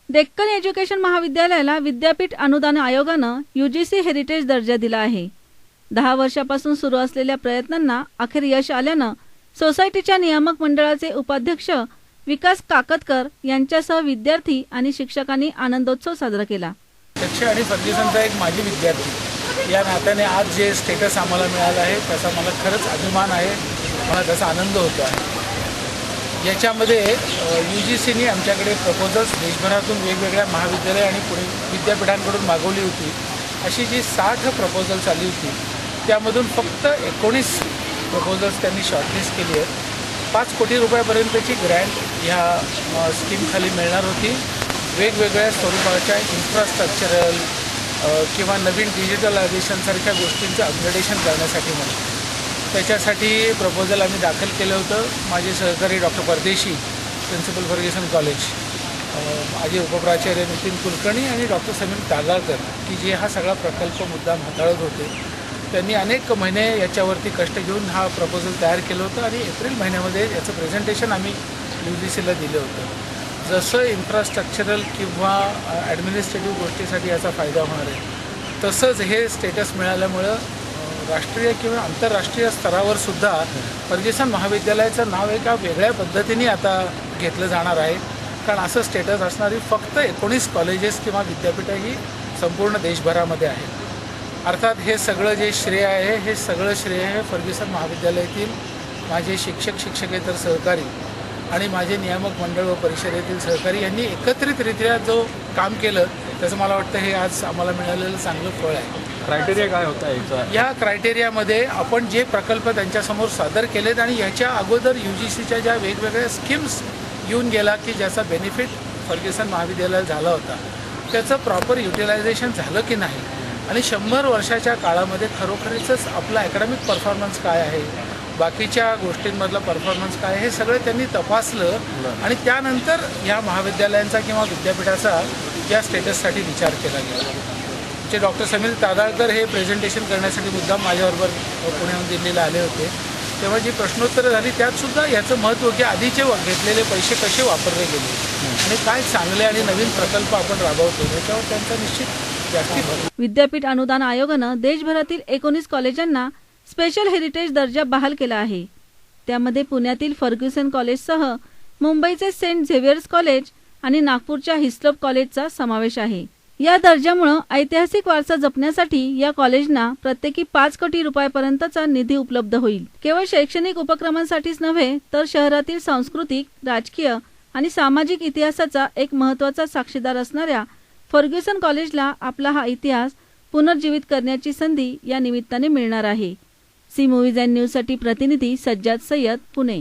Deccan education महाविद्यालयाला विद्यापीठ अनुदान आयोगानं UGC हेरिटेज दर्जा दिला आहे। 10 वर्षापासून सुरू असलेल्या प्रयत्नांना अखेर यश आल्यानं सोसायटीच्या नियामक मंडळाचे उपाध्यक्ष विकास काकतकर यांच्यासह विद्यार्थी आणि शिक्षकांनी आनंदोत्सव साजरा केला। अध्यक्ष आणि फर्ग्युसनचा एक माजी विद्यार्थी या नात्याने आज जे स्टेटस आम्हाला मिळालं आहे त्याचा मला खरंच अभिमान आहे, मला त्याचा आनंद होतो आहे। याच्यामध्ये UGCने आमच्याकडे प्रपोजल्स देशभरातून वेगवेगळ्या महाविद्यालय आणि पुणे विद्यापीठांकडून मागवली होती। अशी जी 60 प्रपोजल्स आली होती त्यामधून फक्त 19 प्रपोजल्स त्यांनी शॉर्टलिस्ट केली आहेत। 5 कोटी रुपयापर्यंतची ग्रँट ह्या स्कीमखाली मिळणार होती। वेगवेगळ्या स्वरूपाच्या इन्फ्रास्ट्रक्चरल किंवा नवीन डिजिटलायझेशनसारख्या गोष्टींचं अपग्रेडेशन करण्यासाठी म्हणून त्याच्यासाठी प्रपोजल आम्ही दाखल केलं होतं। माझे सहकारी डॉक्टर परदेशी, प्रिन्सिपल फर्ग्युसन कॉलेज, माझे उपप्राचार्य नितीन कुलकर्णी आणि डॉक्टर समीर तागाळकर की जे हा सगळा प्रकल्प मुद्दाम हाताळत होते, त्यांनी अनेक महिने याच्यावरती कष्ट घेऊन हा प्रपोजल तयार केलं होतं आणि एप्रिल महिन्यामध्ये याचं प्रेझेंटेशन आम्ही UGCला दिलं होतं। जसं इन्फ्रास्ट्रक्चरल किंवा ॲडमिनिस्ट्रेटिव्ह गोष्टीसाठी याचा फायदा होणार आहे, तसंच हे स्टेटस मिळाल्यामुळं राष्ट्रीय किंवा आंतरराष्ट्रीय स्तरावर सुद्धा फर्ग्युसन महाविद्यालयाचं नाव एका वेगळ्या पद्धतीने आता घेतलं जाणार आहे। कारण असं स्टेटस असणारी फक्त 19 कॉलेजेस किंवा विद्यापीठं ही संपूर्ण देशभरामध्ये आहेत। अर्थात हे सगळं जे श्रेय आहे हे सगळं श्रेय हे फर्ग्युसन महाविद्यालयातील माझे शिक्षक शिक्षकेतर सहकारी आणि माझे नियामक मंडळ व परिषदेतील सहकारी यांनी एकत्रितरित्या जो काम केलं त्याचं मला वाटतं हे आज आम्हाला मिळालेलं चांगलं फळ आहे। क्रायटेरिया काय होता याचा? या क्रायटेरियामध्ये आपण जे प्रकल्प त्यांच्यासमोर सादर केलेत आणि याच्या अगोदर UGCच्या ज्या वेगवेगळ्या स्कीम्स येऊन गेला की ज्याचा बेनिफिट फर्ग्युसन महाविद्यालयाला झाला होता त्याचं प्रॉपर युटिलायझेशन झालं की नाही आणि 100 वर्षाच्या काळामध्ये खरोखरीच आपला अकॅडमिक परफॉर्मन्स काय आहे, बाकीच्या गोष्टींमधला परफॉर्मन्स काय हे सगळं त्यांनी तपासलं आणि त्यानंतर या महाविद्यालयांचा किंवा विद्यापीठाचा या स्टेटससाठी विचार केला गेला। जे डॉक्टर समीर तागाळकर हे प्रेझेंटेशन करण्यासाठी मुद्दाम माझ्याबरोबर पुण्याहून दिल्लीला आले होते, तेव्हा जी प्रश्नोत्तरं झाली त्यातसुद्धा याचं महत्त्व की आधीचे घेतलेले पैसे कसे वापरले गेले आणि काय चांगले आणि नवीन प्रकल्प आपण राबवतो याच्यावर त्यांचा निश्चित जास्ती भर। विद्यापीठ अनुदान आयोगानं देशभरातील 19 कॉलेजांना स्पेशल हेरिटेज दर्जा बहाल केला आहे। त्यामध्ये पुण्यातील फर्ग्युसन कॉलेजसह मुंबईचे सेंट झेवियर्स कॉलेज आणि नागपूरच्या हिस्लॉप कॉलेजचा समावेश आहे। या दर्जामुळे ऐतिहासिक वारसा जपण्यासाठी या कॉलेजना प्रत्येकी 5 कोटी रुपयापर्यंतचा निधी उपलब्ध होईल। केवळ शैक्षणिक उपक्रमांसाठीच नव्हे तर शहरातील सांस्कृतिक, राजकीय आणि सामाजिक इतिहासाचा एक महत्त्वाचा साक्षीदार असणाऱ्या फर्ग्युसन कॉलेजला आपला हा इतिहास पुनर्जीवित करण्याची संधी या निमित्ताने मिळणार आहे। सी मूव्हीज अँड न्यूजसाठी प्रतिनिधी सज्जाद सय्यद, पुणे।